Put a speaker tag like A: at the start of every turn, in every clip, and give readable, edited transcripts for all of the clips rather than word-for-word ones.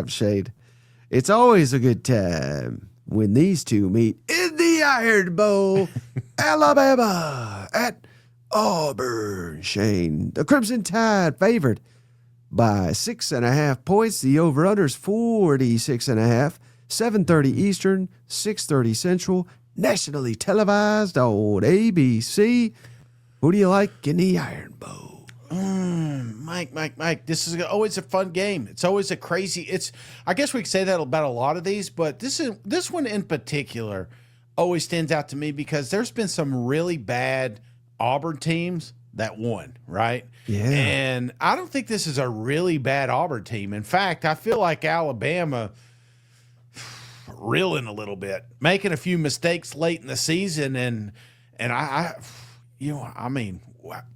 A: Shade. It's always a good time when these two meet in the Iron Bowl, Alabama at Auburn. Shane, the Crimson Tide favored by 6.5 points. The over-under's 46.5. 7:30 Eastern, 6:30 Central, nationally televised on ABC. Who do you like in the Iron Bowl?
B: Mike, this is always a fun game. It's always a crazy. I guess we could say that about a lot of these, but this one in particular always stands out to me because there's been some really bad Auburn teams that won, right?
A: Yeah.
B: And I don't think this is a really bad Auburn team. In fact, I feel like Alabama reeling a little bit, making a few mistakes late in the season, and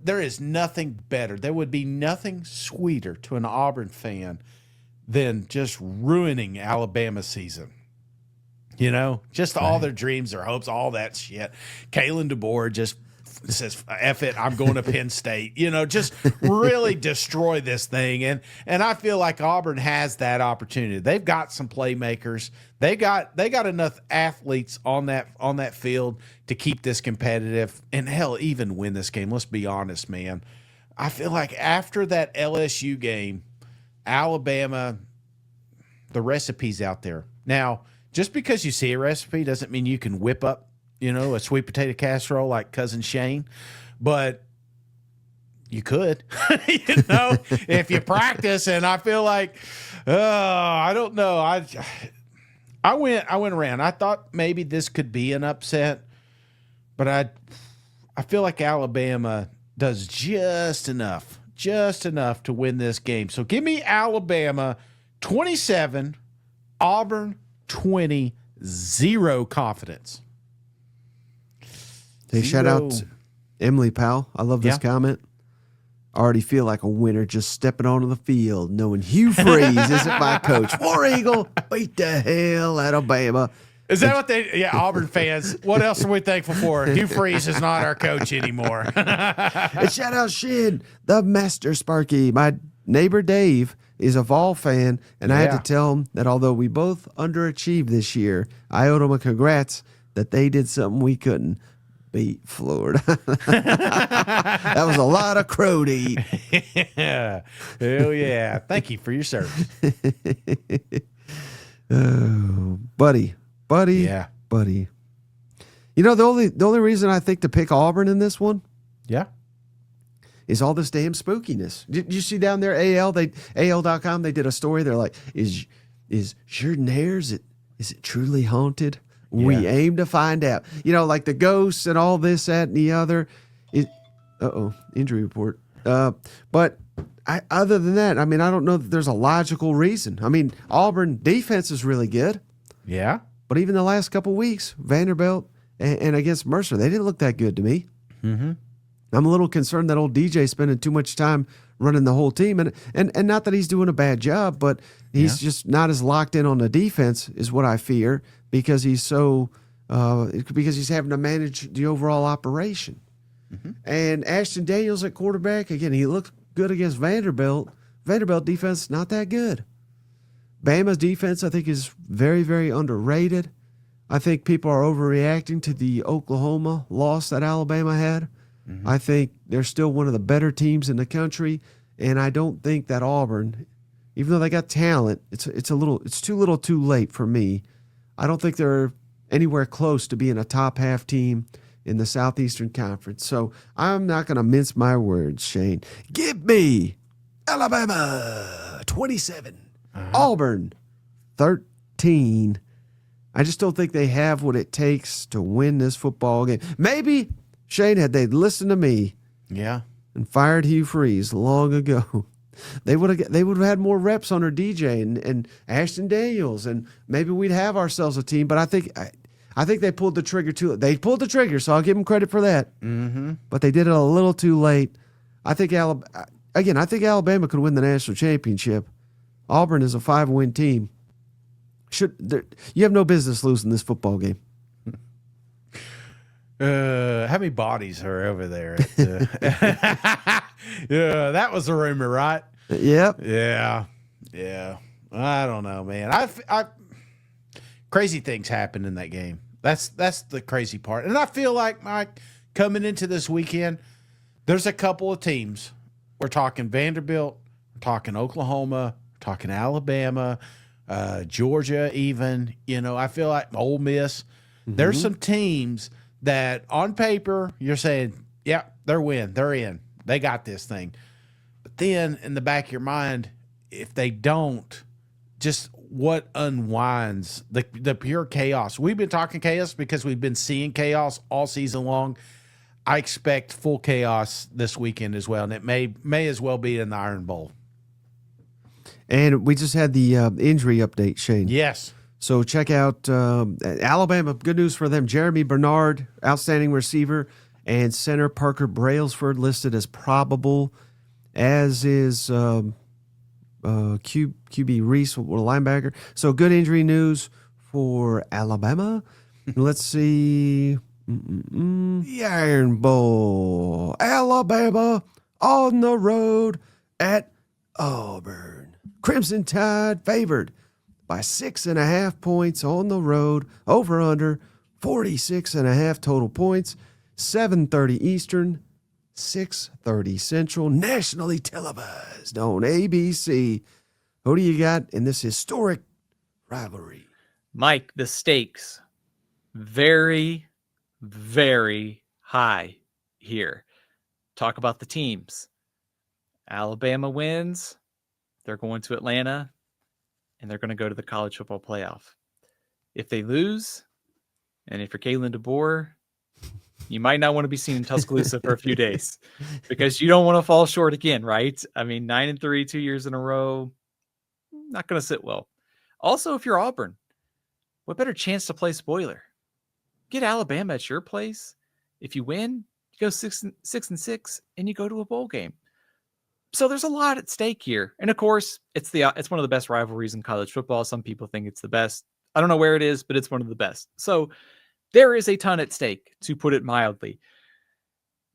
B: there is nothing better. There would be nothing sweeter to an Auburn fan than just ruining Alabama's season. Just all their dreams, their hopes, all that shit. Kalen DeBoer just says, F it, I'm going to Penn State. Just really destroy this thing. And I feel like Auburn has that opportunity. They've got some playmakers. They got enough athletes on that field to keep this competitive and hell, even win this game. Let's be honest, man. I feel like after that LSU game, Alabama, the recipe's out there. Now, just because you see a recipe doesn't mean you can whip up a sweet potato casserole like Cousin Shane, but you could, if you practice. And I feel like, I don't know. I went around. I thought maybe this could be an upset, but I feel like Alabama does just enough to win this game. So give me Alabama 27, Auburn 20, 0 confidence.
A: Hey, shout out to Emily Powell. I love this comment. I already feel like a winner just stepping onto the field, knowing Hugh Freeze isn't my coach. War Eagle, beat the hell out of Alabama.
B: Is that what they? Yeah, Auburn fans. What else are we thankful for? Hugh Freeze is not our coach anymore.
A: And shout out Shin, the Master Sparky. My neighbor Dave is a Vol fan, and I had to tell him that although we both underachieved this year, I owed him a congrats that they did something we couldn't. Beat Florida. That was a lot of crow to eat.
B: Yeah. Hell yeah. Thank you for your service.
A: Oh, buddy.
B: Yeah.
A: Buddy. The only reason I think to pick Auburn in this one, is all this damn spookiness. Did you see down there AL.com, they did a story. They're like, is Jordan-Hare, is it truly haunted? Yeah. We aim to find out. Like the ghosts and all this, that, and the other. Injury report. But other than that, I don't know that there's a logical reason. Auburn defense is really good.
B: Yeah.
A: But even the last couple weeks, Vanderbilt and against Mercer, they didn't look that good to me.
B: Mm-hmm.
A: I'm a little concerned that old DJ spending too much time running the whole team. And not that he's doing a bad job, but he's just not as locked in on the defense is what I fear. Because he's he's having to manage the overall operation. Mm-hmm. And Ashton Daniels at quarterback, again, he looked good against Vanderbilt. Vanderbilt defense, not that good. Bama's defense, I think, is very, very underrated. I think people are overreacting to the Oklahoma loss that Alabama had. Mm-hmm. I think they're still one of the better teams in the country. And I don't think that Auburn, even though they got talent, it's too little too late for me. I don't think they're anywhere close to being a top half team in the Southeastern Conference. So I'm not going to mince my words, Shane. Give me Alabama 27, Auburn 13. I just don't think they have what it takes to win this football game. Maybe, Shane, had they listened to me and fired Hugh Freeze long ago, they would have had more reps on their DJ and Ashton Daniels, and maybe we'd have ourselves a team. But I think they pulled the trigger too. They pulled the trigger, so I'll give them credit for that.
B: Mm-hmm.
A: But they did it a little too late. I think Alabama could win the national championship. Auburn is a 5-win team. You have no business losing this football game.
B: How many bodies are over there? Yeah, that was a rumor, right?
A: Yep.
B: Yeah. I don't know, man. I crazy things happen in that game. That's the crazy part. And I feel like, Mike, coming into this weekend, there's a couple of teams. We're talking Vanderbilt, we're talking Oklahoma, we're talking Alabama, Georgia even. You know, I feel like Ole Miss. There's some teams that on paper you're saying, yeah, they're in. They got this thing. But then in the back of your mind, if they don't, just what unwinds the pure chaos. We've been talking chaos because we've been seeing chaos all season long. I expect full chaos this weekend as well, and it may as well be in the Iron Bowl.
A: And we just had the injury update, Shane.
B: Yes.
A: So check out Alabama. Good news for them. Jeremy Bernard, outstanding receiver, and center Parker Brailsford listed as probable, as is QB Reese, a linebacker. So good injury news for Alabama. Let's see. The Iron Bowl. Alabama on the road at Auburn. Crimson Tide favored by 6.5 points on the road. Over under 46.5 total points. 7:30 Eastern, 6:30 Central. Nationally televised on ABC. Who do you got in this historic rivalry?
C: Mike, the stakes very, very high here. Talk about the teams. Alabama wins. They're going to Atlanta, and they're going to go to the college football playoff. If they lose, and if you're Kalen DeBoer, you might not want to be seen in Tuscaloosa for a few days because you don't want to fall short again, right? I mean, 9-3, 2 years in a row, not going to sit well. Also, if you're Auburn, what better chance to play spoiler? Get Alabama at your place. If you win, you go 6-6, and you go to a bowl game. So there's a lot at stake here. And of course, it's one of the best rivalries in college football. Some people think it's the best. I don't know where it is, but it's one of the best. So there is a ton at stake, to put it mildly.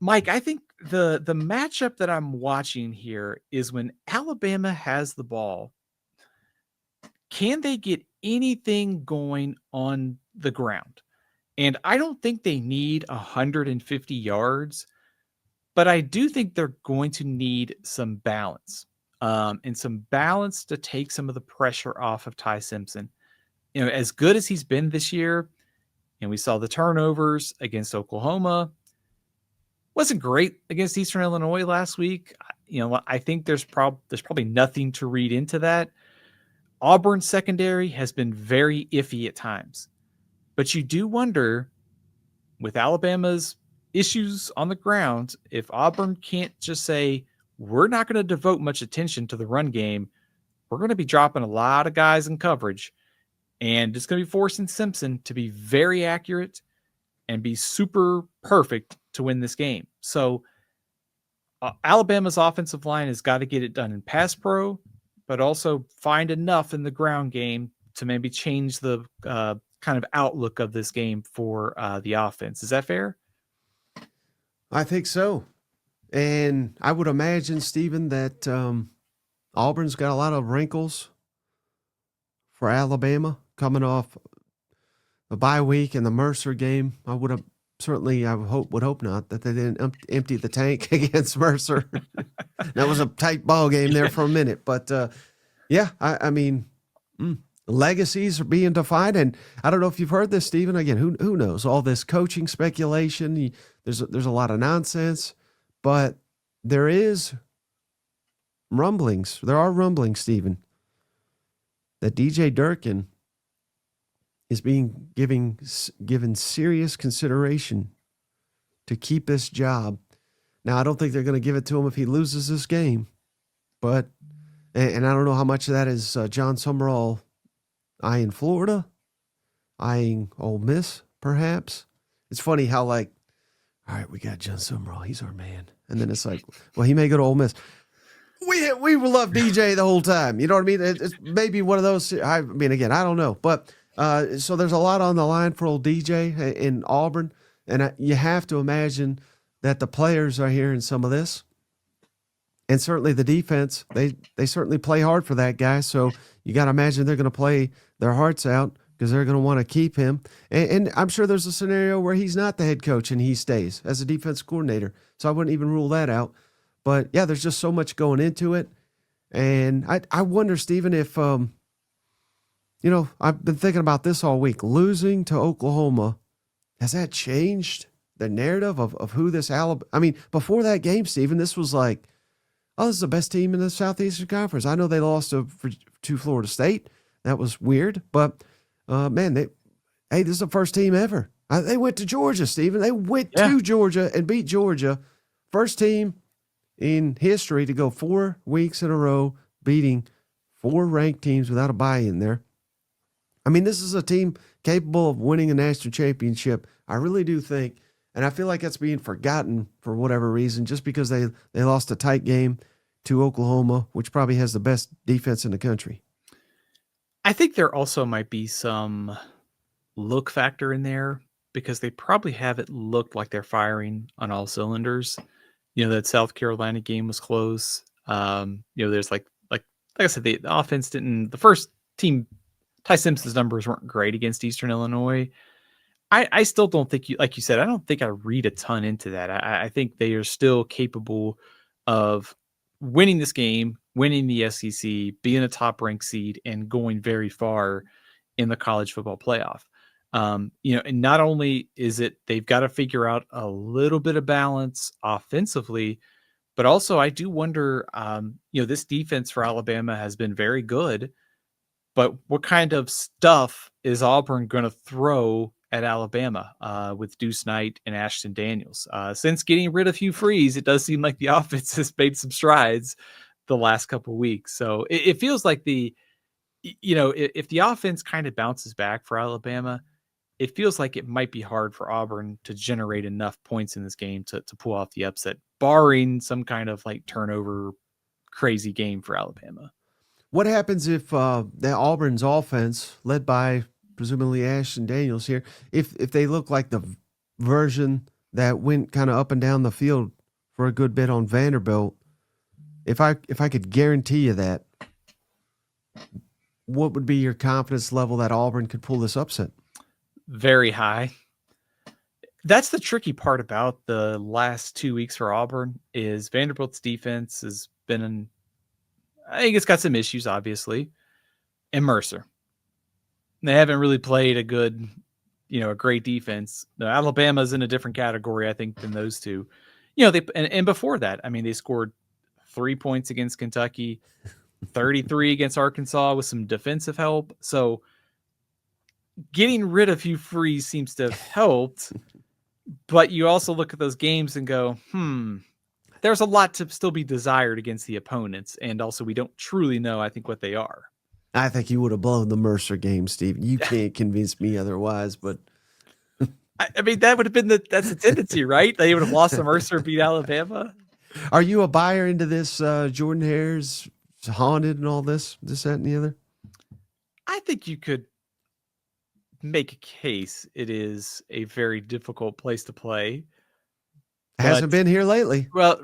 C: Mike, I think the matchup that I'm watching here is when Alabama has the ball, can they get anything going on the ground? And I don't think they need 150 yards, but I do think they're going to need some balance, and some balance to take some of the pressure off of Ty Simpson. You know, as good as he's been this year, and we saw the turnovers against Oklahoma, wasn't great against Eastern Illinois last week. You know, I think there's probably nothing to read into that. Auburn's secondary has been very iffy at times, but you do wonder, with Alabama's issues on the ground, if Auburn can't just say, we're not going to devote much attention to the run game, we're going to be dropping a lot of guys in coverage, and it's going to be forcing Simpson to be very accurate and be super perfect to win this game. So Alabama's offensive line has got to get it done in pass pro, but also find enough in the ground game to maybe change the kind of outlook of this game for the offense. Is that fair?
A: I think so. And I would imagine, Steven, that Auburn's got a lot of wrinkles for Alabama coming off the bye week and the Mercer game. I would hope not that they didn't empty the tank against Mercer. That was a tight ball game there for a minute. But, I mean, legacies are being defined. And I don't know if you've heard this, Steven. Again, who knows? All this coaching speculation. There's a lot of nonsense. But there is rumblings. There are rumblings, Steven, that DJ Durkin is being given serious consideration to keep this job. Now, I don't think they're going to give it to him if he loses this game. But, and I don't know how much of that is John Summerall eyeing Florida, eyeing Ole Miss, perhaps. It's funny how, like, all right, we got John Summerall. He's our man. And then it's like, well, he may go to Ole Miss. We will love DJ the whole time. You know what I mean? It's maybe one of those. I mean, again, I don't know. But so there's a lot on the line for old DJ in Auburn. And you have to imagine that the players are hearing some of this. And certainly the defense, they certainly play hard for that guy. So you got to imagine they're going to play their hearts out because they're going to want to keep him. And I'm sure there's a scenario where he's not the head coach and he stays as a defense coordinator. So I wouldn't even rule that out. But yeah, there's just so much going into it. And I wonder, Steven, if, I've been thinking about this all week. Losing to Oklahoma, has that changed the narrative of who this Alabama? I mean, before that game, Steven, this was like, oh, this is the best team in the Southeastern Conference. I know they lost to Florida State. That was weird. But, this is the first team ever. They went to Georgia, Steven. They went to Georgia and beat Georgia. First team in history to go 4 weeks in a row, beating 4 ranked teams without a bye in there. I mean, this is a team capable of winning a national championship. I really do think. And I feel like that's being forgotten for whatever reason, just because they lost a tight game to Oklahoma, which probably has the best defense in the country.
C: I think there also might be some look factor in there because they probably haven't looked like they're firing on all cylinders. That South Carolina game was close. There's like I said, the offense didn't. The first team, Ty Simpson's numbers weren't great against Eastern Illinois. I still don't think like you said, I don't think I read a ton into that. I think they are still capable of winning this game, winning the SEC, being a top ranked seed, and going very far in the college football playoff. And not only is it they've got to figure out a little bit of balance offensively, but also I do wonder, this defense for Alabama has been very good, but what kind of stuff is Auburn going to throw at Alabama with Deuce Knight and Ashton Daniels? Since getting rid of Hugh Freeze, it does seem like the offense has made some strides the last couple of weeks. So it feels like if the offense kind of bounces back for Alabama, it feels like it might be hard for Auburn to generate enough points in this game to pull off the upset, barring some kind of like turnover crazy game for Alabama.
A: What happens if the Auburn's offense, led by presumably Ashton Daniels here, if they look like the version that went kind of up and down the field for a good bit on Vanderbilt? If I could guarantee you that, what would be your confidence level that Auburn could pull this upset?
C: Very high. That's the tricky part about the last 2 weeks for Auburn is Vanderbilt's defense has been I think it's got some issues, obviously. And Mercer. They haven't really played a great defense. Alabama's in a different category, I think, than those two. And before that, they scored 3 points against Kentucky, 33 against Arkansas with some defensive help. So getting rid of Hugh Freeze seems to have helped, but you also look at those games and go, there's a lot to still be desired against the opponents. And also we don't truly know, I think, what they are.
A: I think you would have blown the Mercer game, Steve. You can't convince me otherwise, but
C: that would have been that's the tendency, right? They would have lost to Mercer, beat Alabama.
A: Are you a buyer into this Jordan Hare's haunted and all this, that, and the other?
C: I think you could make a case it is a very difficult place to play.
A: Hasn't been here lately.
C: Well,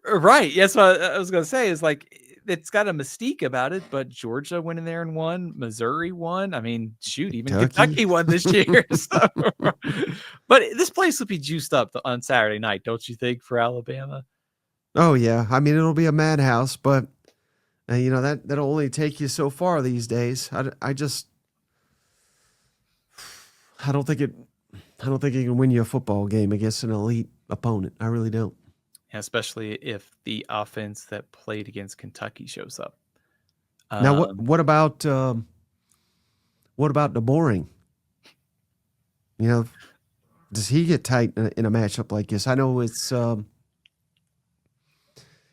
C: right. Yes, what I was going to say is like it's got a mystique about it, but Georgia went in there and won. Missouri won. Even Kentucky won this year. So. But this place will be juiced up on Saturday night, don't you think, for Alabama?
A: Oh, yeah. It'll be a madhouse, but, that'll only take you so far these days. I don't think it can win you a football game against an elite opponent. I really don't.
C: Especially if the offense that played against Kentucky shows up.
A: Now, what about DeBoring? Does he get tight in a matchup like this? I know it's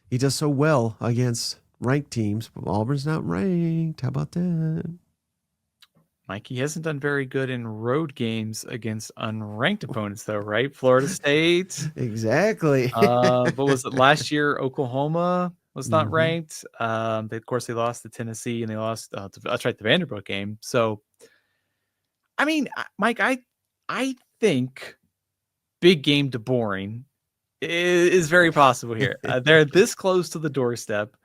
A: he does so well against ranked teams, but Auburn's not ranked. How about that?
C: Mikey hasn't done very good in road games against unranked opponents, though, right? Florida State.
A: Exactly.
C: What was it last year? Oklahoma was not ranked. Of course, they lost to Tennessee and they lost. That's right, the Vanderbilt game. So, Mike, I think big game DeBoring is very possible here. They're this close to the doorstep.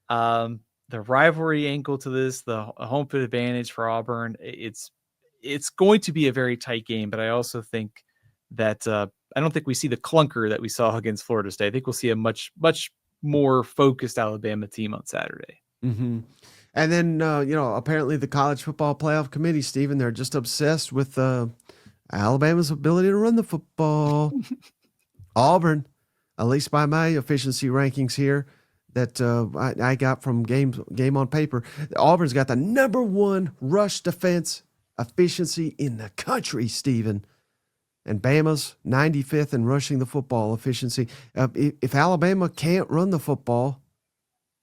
C: The rivalry angle to this, the home field advantage for Auburn, it's going to be a very tight game. But I also think that I don't think we see the clunker that we saw against Florida State. I think we'll see a much more focused Alabama team on Saturday.
A: Mm-hmm. And then apparently the college football playoff committee, Steven, they're just obsessed with Alabama's ability to run the football. Auburn, at least by my efficiency rankings here that I got from Game on Paper, Auburn's got the number 1 rush defense efficiency in the country, Steven. And Bama's 95th in rushing the football efficiency. If Alabama can't run the football,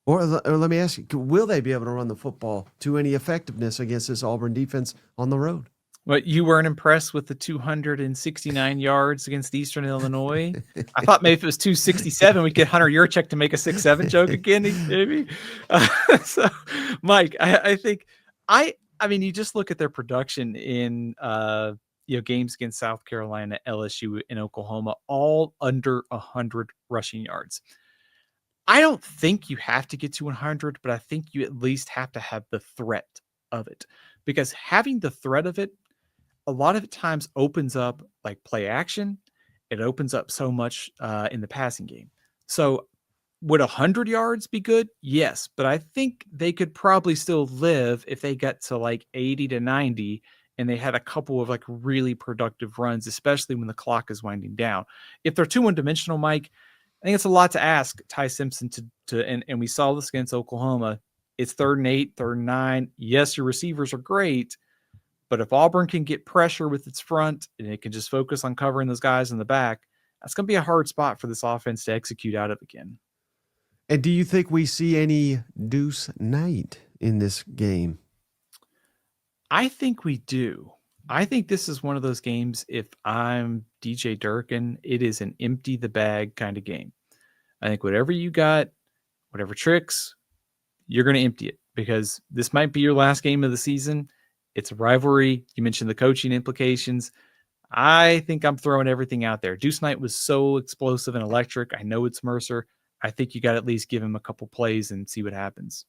A: or let me ask you, will they be able to run the football to any effectiveness against this Auburn defense on the road?
C: What, you weren't impressed with the 269 yards against Eastern Illinois? I thought maybe if it was 267, we'd get Hunter Yurchek to make a 6-7 joke again, maybe. So, Mike, I think I mean, you just look at their production in games against South Carolina, LSU, and Oklahoma, all under 100 rushing yards. I don't think you have to get to 100, but I think you at least have to have the threat of it, because having the threat of it, a lot of times opens up like play action. It opens up so much in the passing game. So would 100 yards be good? Yes, but I think they could probably still live if they got to like 80 to 90 and they had a couple of like really productive runs, especially when the clock is winding down. If they're too one-dimensional, Mike, I think it's a lot to ask Ty Simpson and we saw this against Oklahoma. It's 3rd and 8, 3rd and 9. Yes, your receivers are great, but if Auburn can get pressure with its front and it can just focus on covering those guys in the back, that's going to be a hard spot for this offense to execute out of again.
A: And do you think we see any deuce night in this game?
C: I think we do. I think this is one of those games, if I'm DJ Durkin, it is an empty the bag kind of game. I think whatever you got, whatever tricks, you're going to empty it, because this might be your last game of the season. It's a rivalry. You mentioned the coaching implications. I think I'm throwing everything out there. Deuce Knight was so explosive and electric. I know it's Mercer. I think you got to at least give him a couple plays and see what happens.